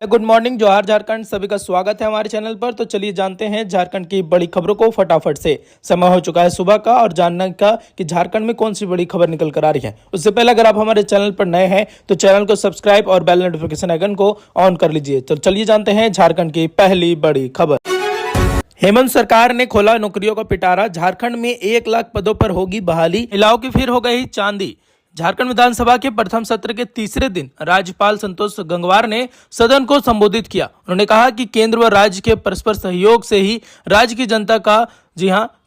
Good morning, जोहार झारखंड। सभी का स्वागत है हमारे चैनल पर। तो चलिए जानते हैं झारखंड की बड़ी खबरों को फटाफट से। समय हो चुका है सुबह का और जानने का कि झारखंड में कौन सी बड़ी खबर निकल कर आ रही है। उससे पहले अगर आप हमारे चैनल पर नए हैं तो चैनल को सब्सक्राइब और बेल नोटिफिकेशन आइकन को ऑन कर लीजिए। तो चलिए जानते हैं झारखंड की पहली बड़ी खबर। हेमंत सरकार ने खोला नौकरियों का पिटारा। झारखंड में 1 लाख पदों पर होगी बहाली, महिलाओं की फिर हो गई चांदी। झारखंड विधानसभा के प्रथम सत्र के तीसरे दिन राज्यपाल संतोष गंगवार ने सदन को संबोधित किया। उन्होंने कहा कि केंद्र व राज्य के परस्पर सहयोग से ही राज्य की जनता का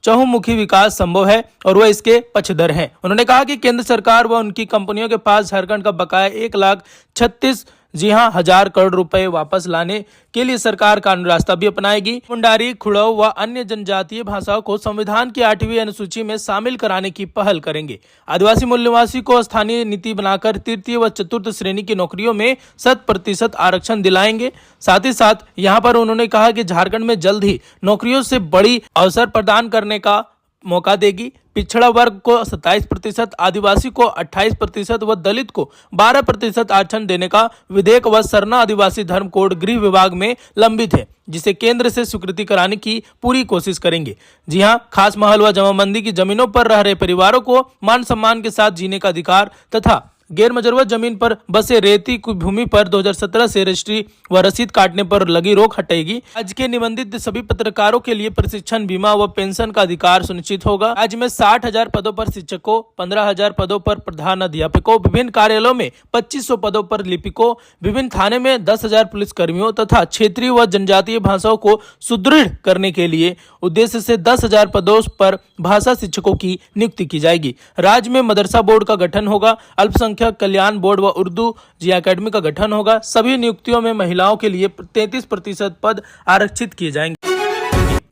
चहुमुखी विकास संभव है और वह इसके पक्षधर हैं। उन्होंने कहा कि केंद्र सरकार व उनकी कंपनियों के पास झारखंड का बकाया 1,36,000 हजार करोड़ रुपए वापस लाने के लिए सरकार कानूनी रास्ता भी अपनाएगी। मुंडारी, खुड़ो व अन्य जनजातीय भाषाओं को संविधान की 8वीं अनुसूची में शामिल कराने की पहल करेंगे। आदिवासी मूल निवासी को स्थानीय नीति बनाकर तृतीय व चतुर्थ श्रेणी की नौकरियों में 100% आरक्षण दिलाएंगे। साथ ही साथ यहाँ पर उन्होंने कहा कि झारखंड में जल्द ही नौकरियों से बड़ी अवसर प्रदान करने का मौका देगी। पिछड़ा वर्ग को 27%, आदिवासी को 28% व दलित को 12% आरक्षण देने का विधेयक व सरना आदिवासी धर्म कोड गृह विभाग में लंबित है, जिसे केंद्र से स्वीकृति कराने की पूरी कोशिश करेंगे। जी हां, खास महल व जमाबंदी की जमीनों पर रह रहे परिवारों को मान सम्मान के साथ जीने का अधिकार तथा गैर मजरूह जमीन पर बसे रेती की भूमि पर 2017 से रजिस्ट्री व रसीद काटने पर लगी रोक हटेगी। राज्य के निबंधित सभी पत्रकारों के लिए प्रशिक्षण, बीमा व पेंशन का अधिकार सुनिश्चित होगा। राज्य में 60,000 पदों पर शिक्षकों, 15,000 पदों पर प्रधान अध्यापकों, विभिन्न कार्यालयों में 2500 पदों पर लिपिकों, विभिन्न थाने में 10,000 पुलिस कर्मियों तथा क्षेत्रीय व जनजातीय भाषाओं को सुदृढ़ करने के लिए उद्देश्य से 10,000 पदों पर भाषा शिक्षकों की नियुक्ति की जाएगी। राज्य में मदरसा बोर्ड का गठन होगा। अल्पसंख्यक कल्याण बोर्ड व उर्दू अकेडमी का गठन होगा। सभी नियुक्तियों में महिलाओं के लिए 33% पद आरक्षित किए जाएंगे।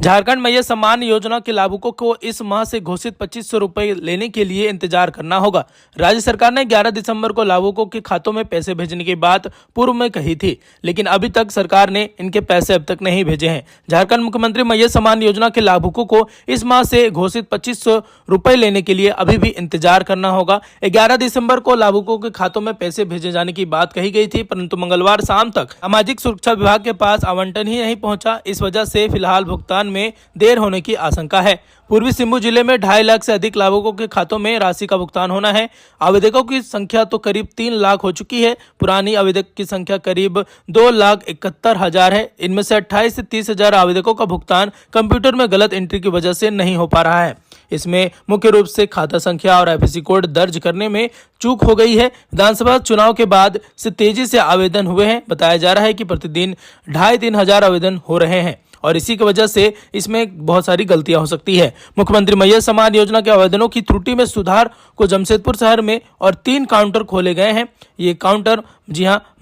झारखंड मैया सम्मान योजना के लाभुकों को इस माह से घोषित 2500 रुपए लेने के लिए इंतजार करना होगा। राज्य सरकार ने 11 दिसंबर को लाभुकों के खातों में पैसे भेजने की बात पूर्व में कही थी, लेकिन अभी तक सरकार ने इनके पैसे अब तक नहीं भेजे हैं। झारखंड मुख्यमंत्री मैया सम्मान योजना के लाभुकों को इस माह से घोषित 2500 रुपए लेने के लिए अभी भी इंतजार करना होगा। 11 दिसंबर को लाभुकों के खातों में पैसे भेजे जाने की बात कही गई थी, परंतु मंगलवार शाम तक सामाजिक सुरक्षा विभाग के पास आवंटन ही नहीं पहुंचा। इस वजह से फिलहाल भुगतान में देर होने की आशंका है। पूर्वी सिंहभूम जिले में 2.5 लाख से अधिक लाभुकों के खातों में राशि का भुगतान होना है। आवेदकों की संख्या तो करीब 3 लाख हो चुकी है। पुरानी आवेदक की संख्या करीब 2,71,000 है। इनमें से 28 से 30,000 आवेदकों का भुगतान कंप्यूटर में गलत एंट्री की वजह से नहीं हो पा रहा है। इसमें मुख्य रूप से खाता संख्या और आईएफएससी कोड दर्ज करने में चूक हो गई है। विधानसभा चुनाव के बाद से तेजी से आवेदन हुए हैं। बताया जा रहा है कि प्रतिदिन 2,500-3 हजार आवेदन हो रहे हैं और इसी की वजह से इसमें बहुत सारी गलतियां हो सकती है। मुख्यमंत्री मैया सम्मान योजना के आवेदनों की त्रुटि में सुधार को जमशेदपुर शहर में और 3 काउंटर खोले गए हैं। ये काउंटर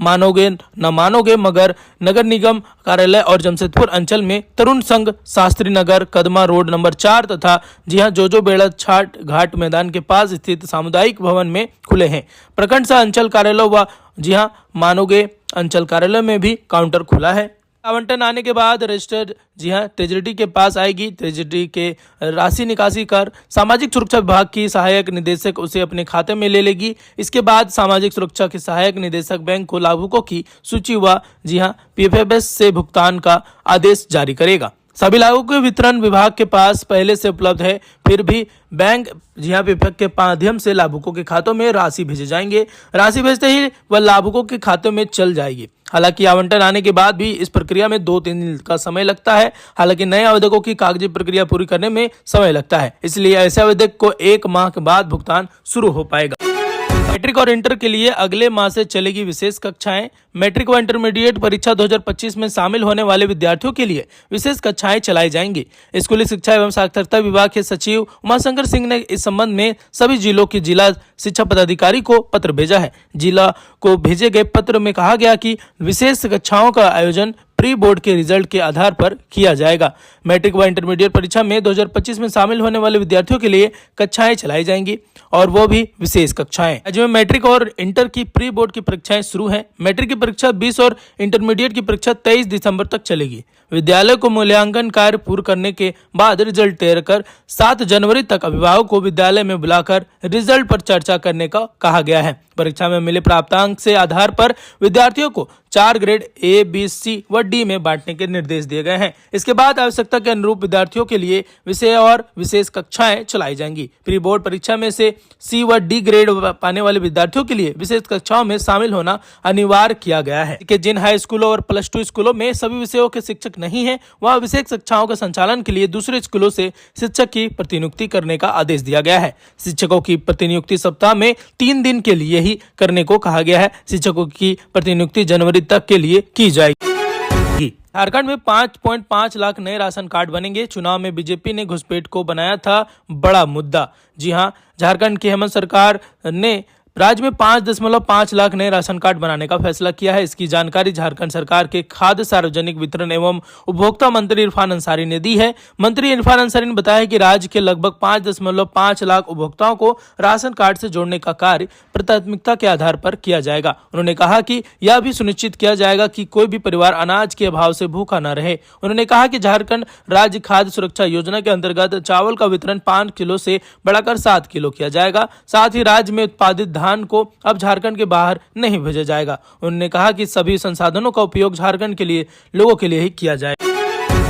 मानोगे न मानोगे मगर नगर निगम कार्यालय और जमशेदपुर अंचल में तरुण संघ, शास्त्री नगर, कदमा रोड नंबर 4 तथा जोजो बेड़ा छाट घाट मैदान के पास स्थित सामुदायिक भवन में खुले हैं। प्रखंड सह अंचल कार्यालय व मानोगे अंचल कार्यालय में भी काउंटर खुला है। आवंटन आने के बाद रजिस्टर्ड ट्रेजरी के पास आएगी। ट्रेजरी के राशि निकासी कर सामाजिक सुरक्षा विभाग की सहायक निदेशक उसे अपने खाते में ले लेगी। इसके बाद सामाजिक सुरक्षा के सहायक निदेशक बैंक को लाभुकों की सूची व पीएफएस से भुगतान का आदेश जारी करेगा। सभी लाभुकों के वितरण विभाग के पास पहले से उपलब्ध है, फिर भी बैंक पीएफएस के माध्यम से लाभुकों के खातों में राशि भेजे जाएंगे। राशि भेजते ही वह लाभुकों के खातों में चल जाएगी। हालांकि आवंटन आने के बाद भी इस प्रक्रिया में 2-3 दिन का समय लगता है। हालांकि नए आवेदकों की कागजी प्रक्रिया पूरी करने में समय लगता है, इसलिए ऐसे आवेदक को 1 माह के बाद भुगतान शुरू हो पाएगा। मैट्रिक और इंटर के लिए अगले माह से चलेगी विशेष कक्षाएं। मैट्रिक व इंटरमीडिएट परीक्षा 2025 में शामिल होने वाले विद्यार्थियों के लिए विशेष कक्षाएं चलाई जाएंगी। स्कूली शिक्षा एवं साक्षरता विभाग के सचिव उमाशंकर सिंह ने इस संबंध में सभी जिलों के जिला शिक्षा पदाधिकारी को पत्र भेजा है। जिला को भेजे गए पत्र में कहा गया कि विशेष कक्षाओं का आयोजन प्री बोर्ड के रिजल्ट के आधार पर किया जाएगा। मैट्रिक व इंटरमीडिएट परीक्षा में 2025 में शामिल होने वाले विद्यार्थियों के लिए कक्षाएं चलाई जाएंगी और वो भी विशेष कक्षाएं। राज्य में मैट्रिक और इंटर की प्री बोर्ड की परीक्षाएं शुरू हैं। मैट्रिक की परीक्षा 20 और इंटरमीडिएट की परीक्षा 23 दिसंबर तक चलेगी। विद्यालय को मूल्यांकन कार्य पूर्ण करने के बाद रिजल्ट तैयार कर 7 जनवरी तक अभिभावक को विद्यालय में बुलाकर रिजल्ट पर चर्चा करने का कहा गया है। परीक्षा में मिले प्राप्तांक से आधार पर विद्यार्थियों को 4 ग्रेड A, B, C व D में बांटने के निर्देश दिए गए हैं। इसके बाद आवश्यकता के अनुरूप विद्यार्थियों के लिए विषय और विशेष कक्षाएं चलाई जाएंगी। प्री बोर्ड परीक्षा में से C व D ग्रेड पाने वाले विद्यार्थियों के लिए विशेष कक्षाओं में शामिल होना अनिवार्य किया गया है कि जिन हाई स्कूलों और +2 स्कूलों में सभी विषयों के शिक्षक नहीं है, वह विशेष कक्षाओं के संचालन के लिए दूसरे स्कूलों से शिक्षक की प्रतिनियुक्ति करने का आदेश दिया गया है। शिक्षकों की प्रतिनियुक्ति सप्ताह में 3 दिन के लिए ही करने को कहा गया है। शिक्षकों की प्रतिनियुक्ति जनवरी तक के लिए की जाएगी। झारखंड में 5.5 लाख नए राशन कार्ड बनेंगे। चुनाव में बीजेपी ने घुसपैठ को बनाया था बड़ा मुद्दा। जी हां, झारखंड की हेमंत सरकार ने राज्य में 5.5 लाख नए राशन कार्ड बनाने का फैसला किया है। इसकी जानकारी झारखंड सरकार के खाद्य, सार्वजनिक वितरण एवं उपभोक्ता मंत्री इरफान अंसारी ने दी है। मंत्री इरफान अंसारी ने बताया कि राज्य के लगभग 5.5 लाख उपभोक्ताओं को राशन कार्ड से जोड़ने का कार्य प्राथमिकता के आधार पर किया जाएगा। उन्होंने कहा कि यह भी सुनिश्चित किया जाएगा कि कोई भी परिवार अनाज के अभाव से भूखा न रहे। उन्होंने कहा कि झारखंड राज्य खाद्य सुरक्षा योजना के अंतर्गत चावल का वितरण 5 किलो से बढ़ाकर 7 किलो किया जाएगा। साथ ही राज्य में उत्पादित धान को अब झारखंड के बाहर नहीं भेजा जाएगा। उन्होंने कहा कि सभी संसाधनों का उपयोग झारखंड के लिए लोगों के लिए ही किया जाएगा।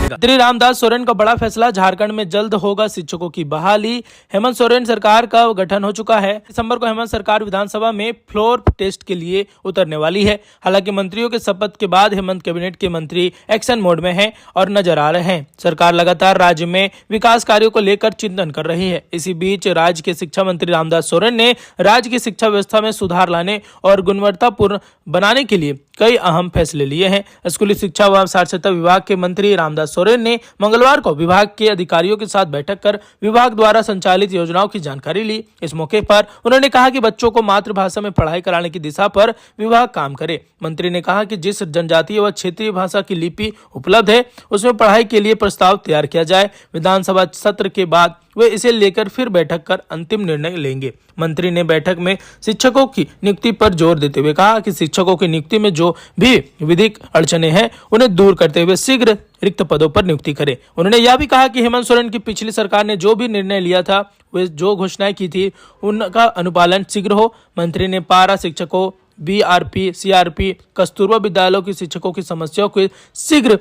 मंत्री रामदास सोरेन का बड़ा फैसला, झारखंड में जल्द होगा शिक्षकों की बहाली। हेमंत सोरेन सरकार का गठन हो चुका है। दिसंबर को हेमंत सरकार विधानसभा में फ्लोर टेस्ट के लिए उतरने वाली है। हालांकि मंत्रियों के शपथ के बाद हेमंत कैबिनेट के मंत्री एक्शन मोड में हैं और नजर आ रहे हैं। सरकार लगातार राज्य में विकास कार्यों को लेकर चिंतन कर रही है। इसी बीच राज्य के शिक्षा मंत्री रामदास सोरेन ने राज्य की शिक्षा व्यवस्था में सुधार लाने और गुणवत्तापूर्ण बनाने के लिए कई अहम फैसले लिए हैं। स्कूली शिक्षा व साक्षरता विभाग के मंत्री रामदास सोरेन ने मंगलवार को विभाग के अधिकारियों के साथ बैठक कर विभाग द्वारा संचालित योजनाओं की जानकारी ली। इस मौके पर उन्होंने कहा कि बच्चों को मातृभाषा में पढ़ाई कराने की दिशा पर विभाग काम करे। मंत्री ने कहा कि जिस जनजातीय व क्षेत्रीय भाषा की लिपि उपलब्ध है, उसमें पढ़ाई के लिए प्रस्ताव तैयार किया जाए। विधानसभा सत्र के बाद वे इसे लेकर फिर बैठक कर अंतिम निर्णय लेंगे। मंत्री ने बैठक में शिक्षकों की नियुक्ति पर जोर देते हुए कहा कि शिक्षकों की नियुक्ति में जो भी विधिक अड़चने हैं, उन्हें दूर करते हुए शीघ्र रिक्त पदों पर नियुक्ति करें। उन्होंने यह भी कहा कि हेमंत सोरेन की पिछली सरकार ने जो भी निर्णय लिया था, वे जो घोषणाएं की थी, उनका अनुपालन शीघ्र हो। मंत्री ने पारा शिक्षकों, BRP, CRP, कस्तूरबा विद्यालयों की शिक्षकों की समस्याओं को शीघ्र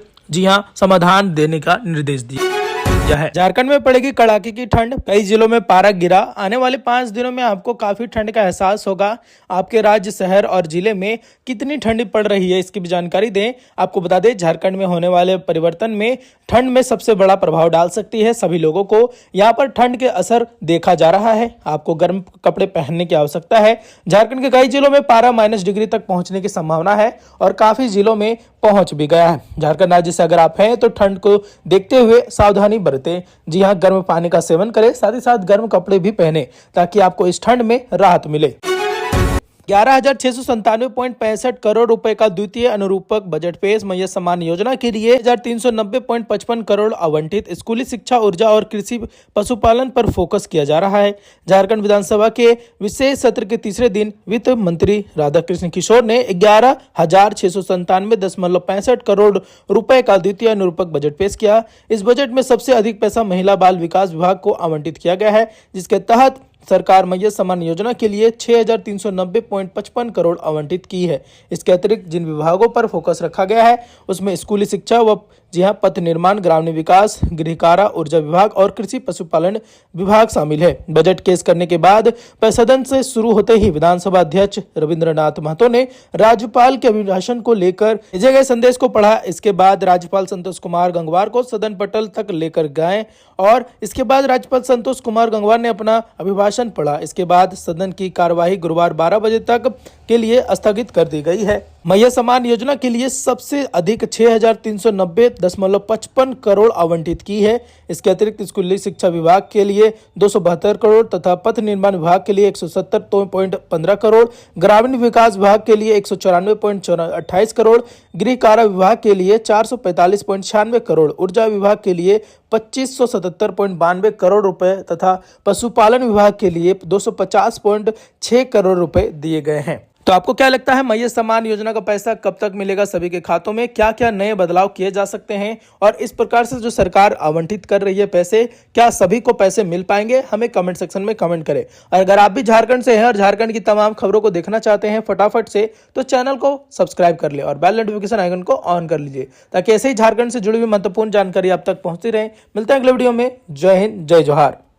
समाधान देने का निर्देश दिया है। झारखंड में पड़ेगी कड़ाके की ठंड, कई जिलों में पारा गिरा। आने वाले 5 दिनों में आपको काफी ठंड का एहसास होगा। आपके राज्य, शहर और जिले में कितनी ठंडी पड़ रही है, इसकी भी जानकारी दें। आपको बता दें, झारखंड में होने वाले परिवर्तन में ठंड में सबसे बड़ा प्रभाव डाल सकती है सभी लोगों को। यहाँ पर ठंड के असर देखा जा रहा है। आपको गर्म कपड़े पहनने की आवश्यकता है। झारखंड के कई जिलों में पारा -डिग्री तक पहुंचने की संभावना है और काफी जिलों में पहुंच भी गया है। झारखंड राज्य से अगर आप हैं तो ठंड को देखते हुए सावधानी बरतें। जी हाँ, गर्म पानी का सेवन करें, साथ ही साथ गर्म कपड़े भी पहने ताकि आपको इस ठंड में राहत मिले। 11,697.65 करोड़ रुपए का द्वितीय अनुरूपक बजट पेश। मैया सम्मान योजना के लिए 1,390.55 करोड़ आवंटित। स्कूली शिक्षा, ऊर्जा और कृषि पशुपालन पर फोकस किया जा रहा है। झारखंड विधानसभा के विशेष सत्र के तीसरे दिन वित्त मंत्री राधाकृष्ण किशोर ने 11,697.65 करोड़ रुपए का द्वितीय अनुरूपक बजट पेश किया। इस बजट में सबसे अधिक पैसा महिला बाल विकास विभाग को आवंटित किया गया है, जिसके तहत सरकार मैया सम्मान योजना के लिए 6,390.55 करोड़ आवंटित की है। इसके अतिरिक्त जिन विभागों पर फोकस रखा गया है, उसमें स्कूली शिक्षा व पथ निर्माण, ग्रामीण विकास, गृह कारा, ऊर्जा विभाग और कृषि पशुपालन विभाग शामिल है। बजट पेश करने के बाद सदन से शुरू होते ही विधानसभा अध्यक्ष रविंद्रनाथ महतो ने राज्यपाल के अभिभाषण को लेकर भेजे गए संदेश को पढ़ा। इसके बाद राज्यपाल संतोष कुमार गंगवार को सदन पटल तक लेकर गए और इसके बाद राज्यपाल संतोष कुमार गंगवार ने अपना अभिभाषण पढ़ा। इसके बाद सदन की कार्यवाही गुरुवार 12 बजे तक के लिए स्थगित कर दी गई है। मैया सम्मान योजना के लिए सबसे अधिक 6,390.55 करोड़ आवंटित की है। इसके अतिरिक्त स्कूली शिक्षा विभाग के लिए 272 करोड़ तथा पथ निर्माण विभाग के लिए 170.15 करोड़, ग्रामीण विकास विभाग के लिए 194.28 करोड़, गृह कारा विभाग के लिए 445.96 करोड़, ऊर्जा विभाग के लिए 2577.92 करोड़ रुपए तथा पशुपालन विभाग के लिए 250.6 करोड़ रुपए दिए गए हैं। तो आपको क्या लगता है मैया सम्मान योजना का पैसा कब तक मिलेगा सभी के खातों में? क्या क्या नए बदलाव किए जा सकते हैं? और इस प्रकार से जो सरकार आवंटित कर रही है पैसे, क्या सभी को पैसे मिल पाएंगे? हमें कमेंट सेक्शन में कमेंट करें। और अगर आप भी झारखंड से हैं और झारखंड की तमाम खबरों को देखना चाहते हैं फटाफट से, तो चैनल को सब्सक्राइब कर ले और बेल नोटिफिकेशन आइकन को ऑन कर लीजिए, ताकि ऐसे ही झारखंड से जुड़ी हुई महत्वपूर्ण जानकारी आप तक पहुंचती रहे। मिलते हैं अगले वीडियो में। जय हिंद, जय जोहार।